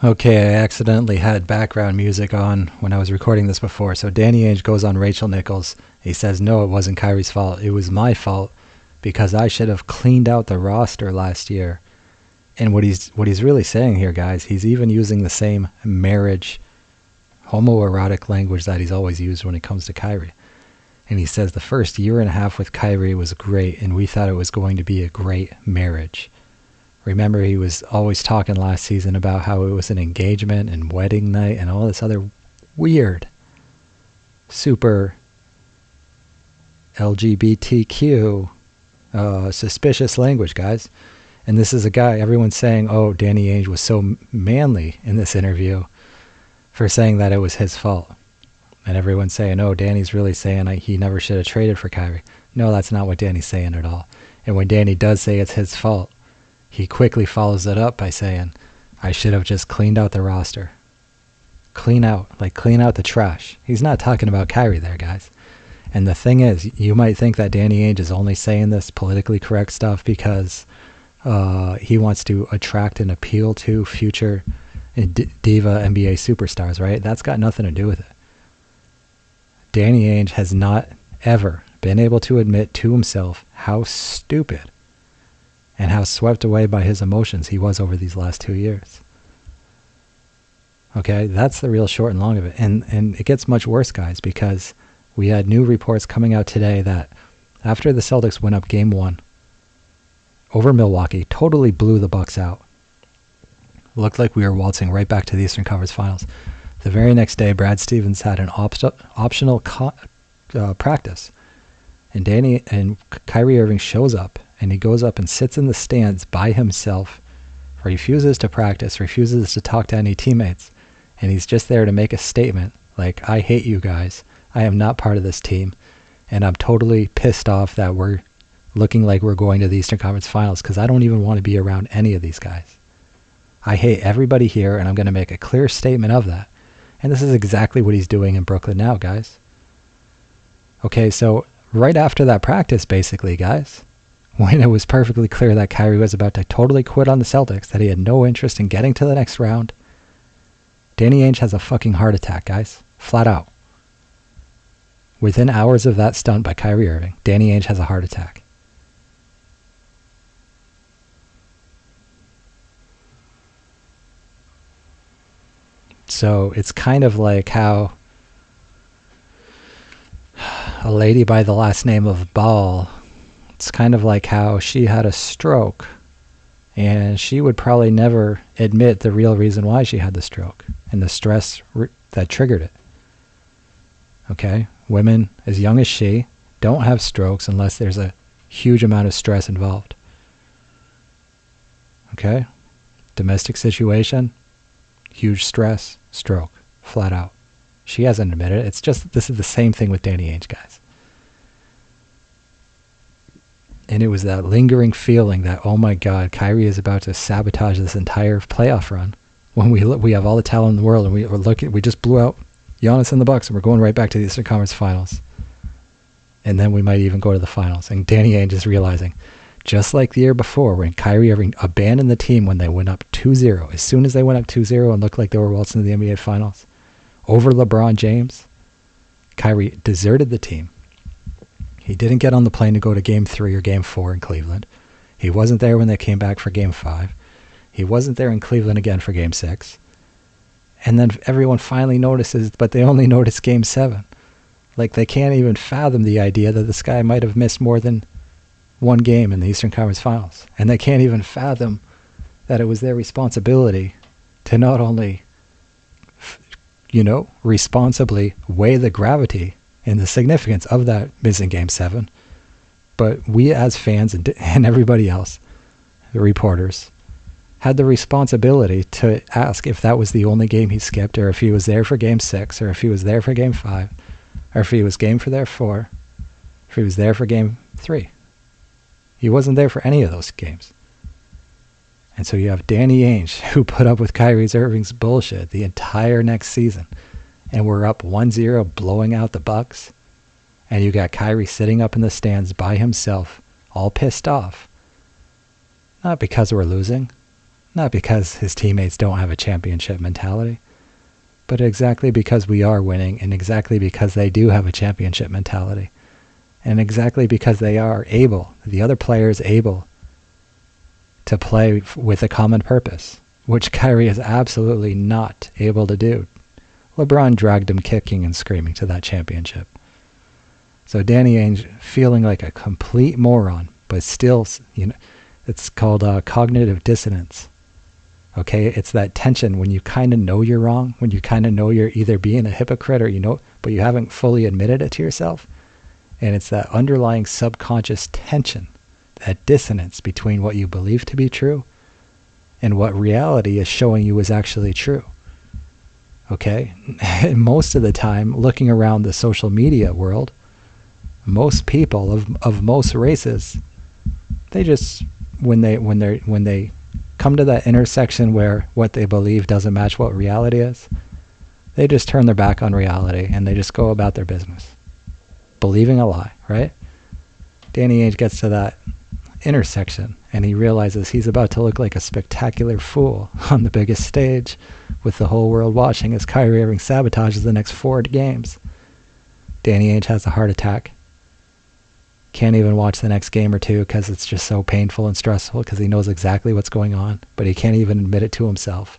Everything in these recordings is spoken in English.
Okay, I accidentally had background music on when I was recording this before. So Danny Ainge goes on Rachel Nichols. He says, no, it wasn't Kyrie's fault. It was my fault because I should have cleaned out the roster last year. And what he's really saying here, guys, he's even using the same marriage, homoerotic language that he's always used when it comes to Kyrie. And he says the first year and a half with Kyrie was great, and we thought it was going to be a great marriage. Remember, he was always talking last season about how it was an engagement and wedding night and all this other weird, super LGBTQ suspicious language, guys. And this is a guy, everyone's saying, oh, Danny Ainge was so manly in this interview for saying that it was his fault. And everyone's saying, oh, Danny's really saying he never should have traded for Kyrie. No, that's not what Danny's saying at all. And when Danny does say it's his fault, he quickly follows it up by saying, I should have just cleaned out the roster. Clean out the trash. He's not talking about Kyrie there, guys. And the thing is, you might think that Danny Ainge is only saying this politically correct stuff because he wants to attract and appeal to future diva NBA superstars, right? That's got nothing to do with it. Danny Ainge has not ever been able to admit to himself how stupid and how swept away by his emotions he was over these last 2 years. Okay, that's the real short and long of it. And it gets much worse, guys, because we had new reports coming out today that after the Celtics went up Game 1 over Milwaukee, totally blew the Bucks out. Looked like we were waltzing right back to the Eastern Conference Finals. The very next day, Brad Stevens had an optional practice. And Kyrie Irving shows up, and he goes up and sits in the stands by himself, refuses to practice, refuses to talk to any teammates. And he's just there to make a statement like, I hate you guys. I am not part of this team. And I'm totally pissed off that we're looking like we're going to the Eastern Conference Finals because I don't even want to be around any of these guys. I hate everybody here, and I'm going to make a clear statement of that. And this is exactly what he's doing in Brooklyn now, guys. Okay, so right after that practice, basically, guys, when it was perfectly clear that Kyrie was about to totally quit on the Celtics, that he had no interest in getting to the next round, Danny Ainge has a fucking heart attack, guys. Flat out. Within hours of that stunt by Kyrie Irving, Danny Ainge has a heart attack. So it's kind of like how a lady by the last name of Ball, it's kind of like how she had a stroke and she would probably never admit the real reason why she had the stroke and the stress that triggered it. Okay? Women as young as she don't have strokes unless there's a huge amount of stress involved. Okay? Domestic situation, huge stress, stroke, flat out. She hasn't admitted it. It's just, this is the same thing with Danny Ainge, guys. And it was that lingering feeling that, oh my God, Kyrie is about to sabotage this entire playoff run when we have all the talent in the world and we just blew out Giannis and the Bucks and we're going right back to the Eastern Conference Finals. And then we might even go to the finals. And Danny Ainge is realizing, just like the year before when Kyrie Irving abandoned the team when they went up 2-0, as soon as they went up 2-0 and looked like they were waltzing to the NBA Finals, over LeBron James, Kyrie deserted the team. He didn't get on the plane to go to Game 3 or Game 4 in Cleveland. He wasn't there when they came back for Game 5. He wasn't there in Cleveland again for Game 6. And then everyone finally notices, but they only noticed Game 7. Like, they can't even fathom the idea that this guy might have missed more than one game in the Eastern Conference Finals. And they can't even fathom that it was their responsibility to not only, responsibly weigh the gravity and the significance of that missing Game 7, but we as fans and everybody else, the reporters, had the responsibility to ask if that was the only game he skipped, or if he was there for Game 6, or if he was there for Game 5, or if he was there 4, if he was there for Game 3. He wasn't there for any of those games. And so you have Danny Ainge, who put up with Kyrie Irving's bullshit the entire next season. And we're up 1-0, blowing out the Bucks. And you got Kyrie sitting up in the stands by himself, all pissed off. Not because we're losing. Not because his teammates don't have a championship mentality, but exactly because we are winning, and exactly because they do have a championship mentality, and exactly because they are able, the other players able, to play with a common purpose, which Kyrie is absolutely not able to do. LeBron dragged him kicking and screaming to that championship. So Danny Ainge, feeling like a complete moron, but still, it's called cognitive dissonance. Okay, it's that tension when you kind of know you're wrong, when you kind of know you're either being a hypocrite or but you haven't fully admitted it to yourself. And it's that underlying subconscious tension, that dissonance between what you believe to be true and what reality is showing you is actually true. Okay? And most of the time, looking around the social media world, most people of most races, they just, when they come to that intersection where what they believe doesn't match what reality is, they just turn their back on reality and they just go about their business, believing a lie, right? Danny Ainge gets to that intersection and he realizes he's about to look like a spectacular fool on the biggest stage with the whole world watching as Kyrie Irving sabotages the next 4 games. Danny Ainge has a heart attack. Can't even watch the next game or two because it's just so painful and stressful because he knows exactly what's going on, but he can't even admit it to himself.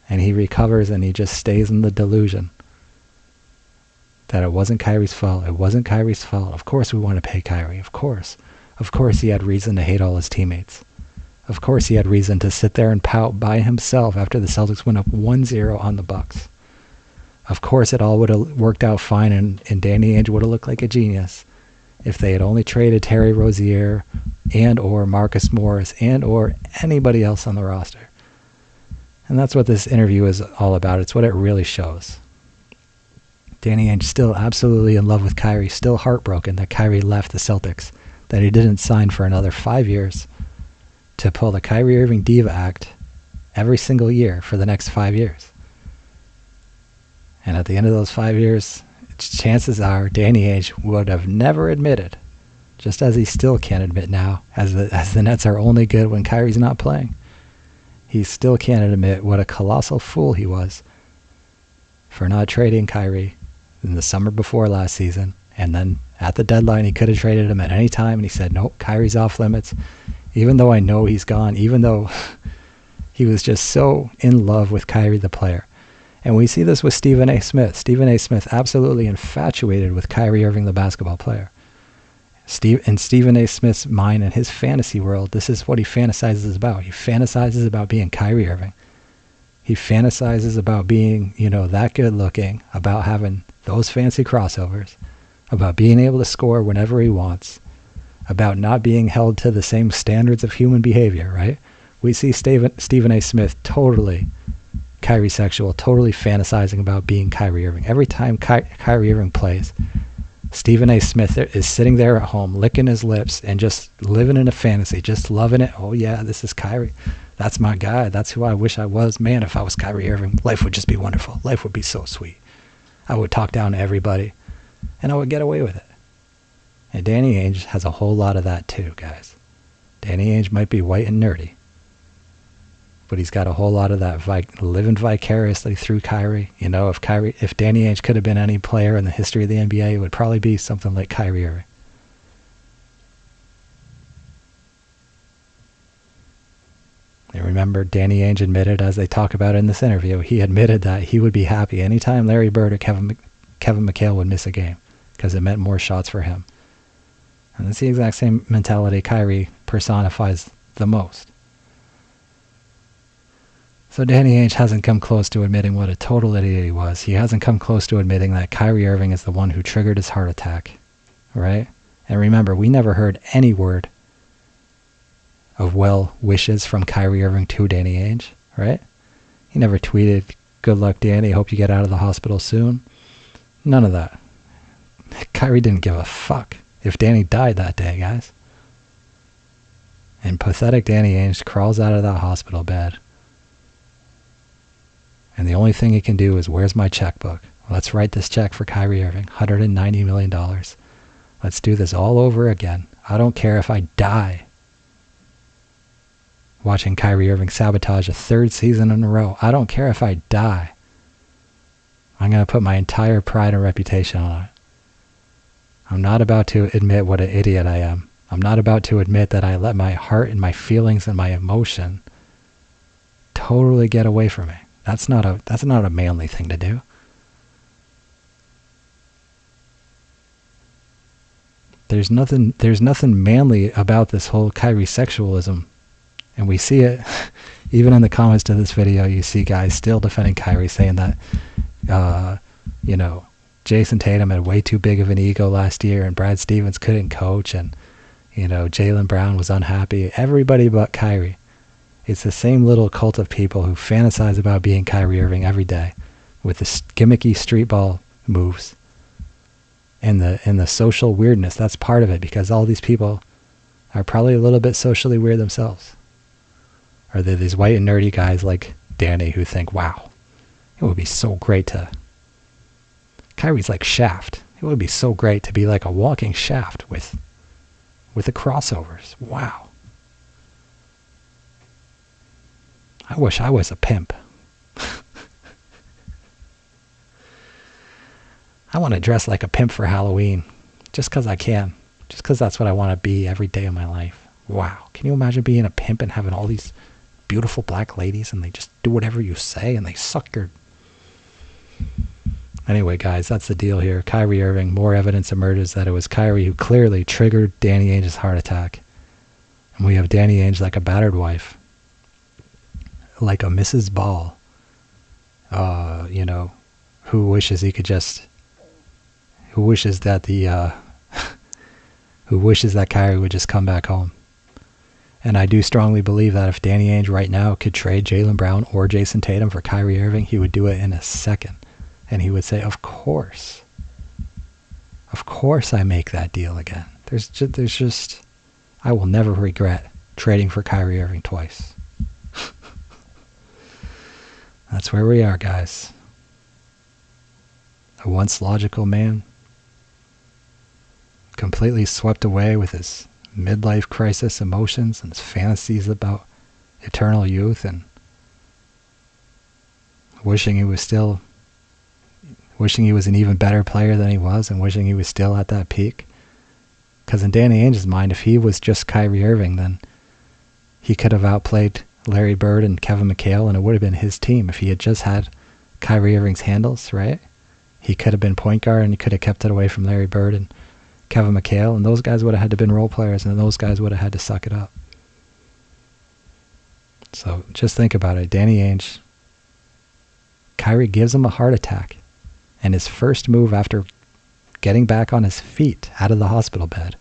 And he recovers and he just stays in the delusion that it wasn't Kyrie's fault. It wasn't Kyrie's fault. Of course we want to pay Kyrie. Of course. Of course he had reason to hate all his teammates. Of course he had reason to sit there and pout by himself after the Celtics went up 1-0 on the Bucks. Of course it all would have worked out fine and Danny Ainge would have looked like a genius if they had only traded Terry Rozier and or Marcus Morris and or anybody else on the roster. And that's what this interview is all about. It's what it really shows. Danny Ainge still absolutely in love with Kyrie, still heartbroken that Kyrie left the Celtics, that he didn't sign for another 5 years to pull the Kyrie Irving Diva Act every single year for the next 5 years. And at the end of those 5 years, chances are Danny Ainge would have never admitted, just as he still can't admit now, as the Nets are only good when Kyrie's not playing. He still can't admit what a colossal fool he was for not trading Kyrie in the summer before last season. And then at the deadline, he could have traded him at any time. And he said, nope, Kyrie's off limits. Even though I know he's gone, even though he was just so in love with Kyrie the player. And we see this with Stephen A. Smith. Stephen A. Smith absolutely infatuated with Kyrie Irving, the basketball player. In Stephen A. Smith's mind and his fantasy world, this is what he fantasizes about. He fantasizes about being Kyrie Irving. He fantasizes about being, that good looking, about having those fancy crossovers, about being able to score whenever he wants, about not being held to the same standards of human behavior, right? We see Stephen A. Smith totally Kyrie sexual, totally fantasizing about being Kyrie Irving. Every time Kyrie Irving plays, Stephen A. Smith is sitting there at home, licking his lips and just living in a fantasy, just loving it. Oh yeah, this is Kyrie. That's my guy. That's who I wish I was. Man, if I was Kyrie Irving, life would just be wonderful. Life would be so sweet. I would talk down to everybody, and I would get away with it. And Danny Ainge has a whole lot of that too, guys. Danny Ainge might be white and nerdy, but he's got a whole lot of that living vicariously through Kyrie. If Danny Ainge could have been any player in the history of the NBA, it would probably be something like Kyrie Irving. And remember, Danny Ainge admitted, as they talk about in this interview, he admitted that he would be happy anytime Larry Bird or Kevin McHale would miss a game because it meant more shots for him. And that's the exact same mentality Kyrie personifies the most. So Danny Ainge hasn't come close to admitting what a total idiot he was. He hasn't come close to admitting that Kyrie Irving is the one who triggered his heart attack, right? And remember, we never heard any word of well wishes from Kyrie Irving to Danny Ainge, right? He never tweeted, good luck, Danny, hope you get out of the hospital soon. None of that. Kyrie didn't give a fuck if Danny died that day, guys. And pathetic Danny Ainge crawls out of that hospital bed. And the only thing he can do is, where's my checkbook? Let's write this check for Kyrie Irving, $190 million. Let's do this all over again. I don't care if I die. watching Kyrie Irving sabotage a third season in a row. I don't care if I die. I'm going to put my entire pride and reputation on it. I'm not about to admit what an idiot I am. I'm not about to admit that I let my heart and my feelings and my emotion totally get away from me. That's not a manly thing to do. There's nothing manly about this whole Kyrie sexualism. And we see it even in the comments to this video. You see guys still defending Kyrie, saying that Jason Tatum had way too big of an ego last year and Brad Stevens couldn't coach, and Jaylen Brown was unhappy. Everybody but Kyrie. It's the same little cult of people who fantasize about being Kyrie Irving every day with the gimmicky street ball moves and the social weirdness. That's part of it, because all these people are probably a little bit socially weird themselves. Or they're these white and nerdy guys like Danny who think, wow, it would be so great to... Kyrie's like Shaft. It would be so great to be like a walking Shaft with the crossovers. Wow. I wish I was a pimp. I want to dress like a pimp for Halloween. Just because I can. Just because that's what I want to be every day of my life. Wow. Can you imagine being a pimp and having all these beautiful black ladies and they just do whatever you say and they suck your... Anyway, guys, that's the deal here. Kyrie Irving, more evidence emerges that it was Kyrie who clearly triggered Danny Ainge's heart attack. And we have Danny Ainge like a battered wife. Like a Mrs. Ball. Who wishes he could just... Who wishes that who wishes that Kyrie would just come back home. And I do strongly believe that if Danny Ainge right now could trade Jaylen Brown or Jason Tatum for Kyrie Irving, he would do it in a second. And he would say, of course I make that deal again. There's just, I will never regret trading for Kyrie Irving twice. That's where we are, guys. A once logical man, completely swept away with his midlife crisis emotions and his fantasies about eternal youth, and wishing he was an even better player than he was, and wishing he was still at that peak. Because in Danny Ainge's mind, if he was just Kyrie Irving, then he could have outplayed Larry Bird and Kevin McHale, and it would have been his team if he had just had Kyrie Irving's handles, right? He could have been point guard, and he could have kept it away from Larry Bird and Kevin McHale, and those guys would have had to been role players, and those guys would have had to suck it up. So just think about it. Danny Ainge, Kyrie gives him a heart attack, and his first move after getting back on his feet out of the hospital bed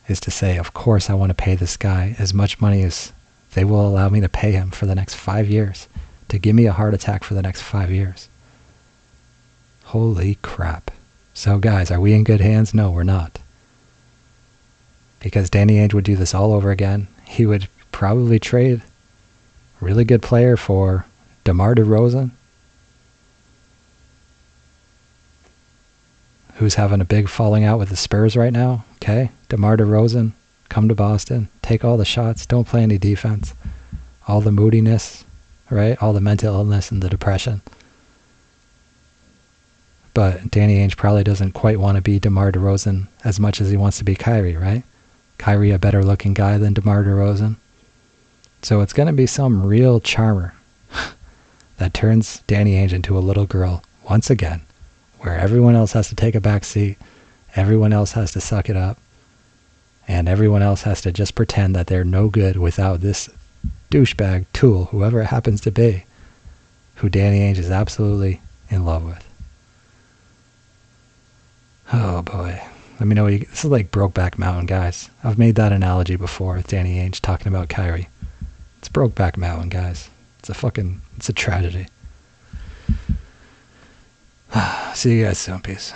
is to say, of course I want to pay this guy as much money as they will allow me to pay him for the next 5 years, to give me a heart attack for the next 5 years. Holy crap. So guys, are we in good hands? No, we're not. Because Danny Ainge would do this all over again. He would probably trade a really good player for DeMar DeRozan, who's having a big falling out with the Spurs right now. Okay, DeMar DeRozan, come to Boston, take all the shots, don't play any defense. All the moodiness, right? All the mental illness and the depression. But Danny Ainge probably doesn't quite want to be DeMar DeRozan as much as he wants to be Kyrie, right? Kyrie, a better looking guy than DeMar DeRozan. So it's going to be some real charmer that turns Danny Ainge into a little girl once again, where everyone else has to take a back seat, everyone else has to suck it up, and everyone else has to just pretend that they're no good without this douchebag tool, whoever it happens to be, who Danny Ainge is absolutely in love with. Oh boy. Let me know what this is like Brokeback Mountain, guys. I've made that analogy before with Danny Ainge talking about Kyrie. It's Brokeback Mountain, guys. It's a tragedy. See you guys soon. Peace.